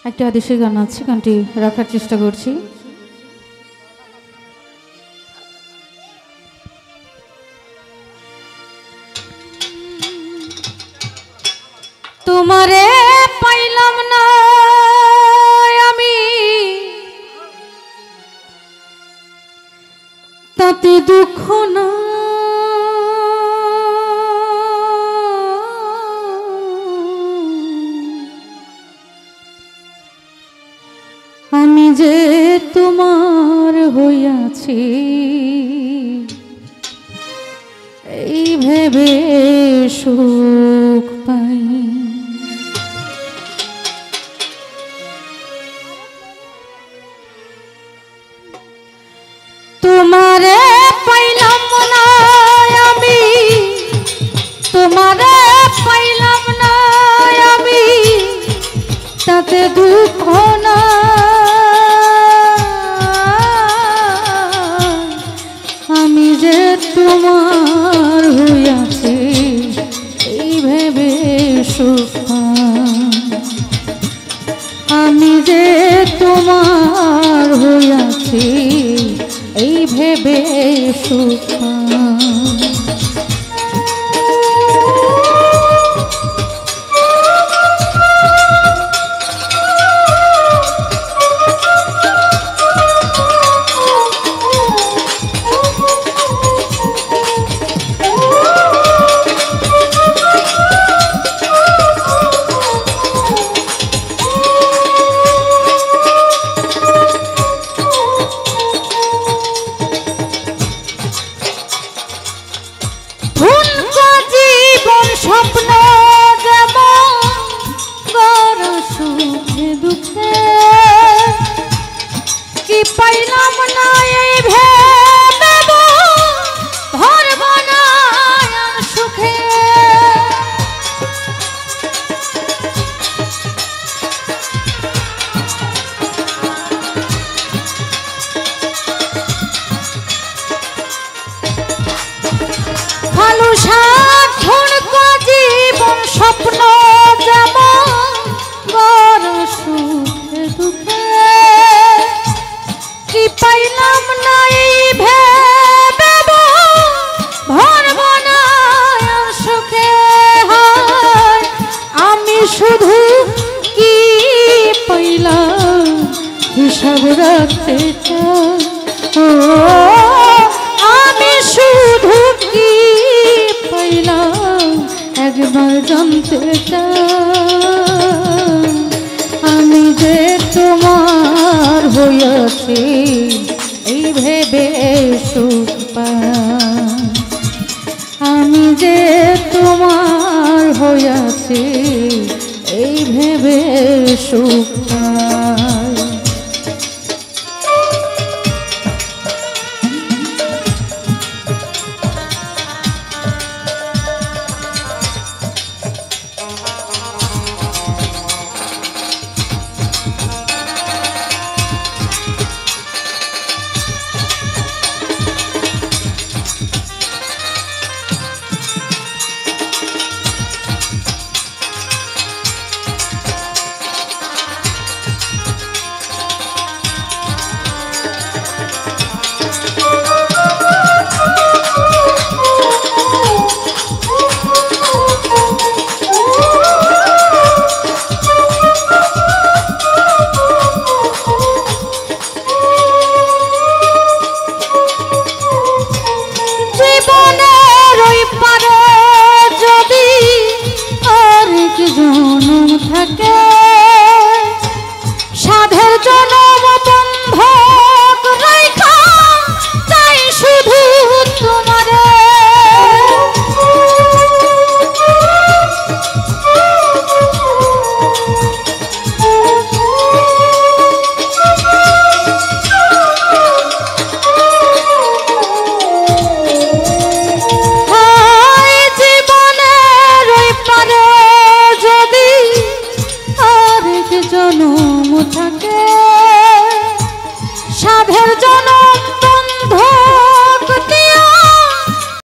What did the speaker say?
একটা আদেশের গান আছে, গানটি রাখার চেষ্টা করছি। তোমারে পাইলাম না আমি, তাতে দুঃখ না, আমি যে তোমার হইয়াছি এই ভেবে সুখ পাই। তোমারে পাইলাম না আমি, তোমারে পাইলাম না আমি, তাতে দুঃখ না, আমি যে তোমার হইয়াছি এই ভেবে সুখ পাই। আমি যে তোমার হইয়াছি এই ভেবে সুখ পাই। স্বপ্ন যেমন গর সুখে দুঃখে, কি পাইলাম না এই ভেবে ভরব না সুখে। ভালো জীবন স্বপ্ন যেমন বড় সুখে দুঃখে, কি পাইলাম না এই ভেবে ভরব না সুখে। আমি শুধু কি পাইলাম হিসাব রাখতে চাই, আমি শুধু কি পাইলাম একবার জানতে চাই। আমি যে তোমার হইয়াছি এই ভেবে সুখ পাই। আমি যে তোমার হইয়াছি এই ভেবে সুখ পাই।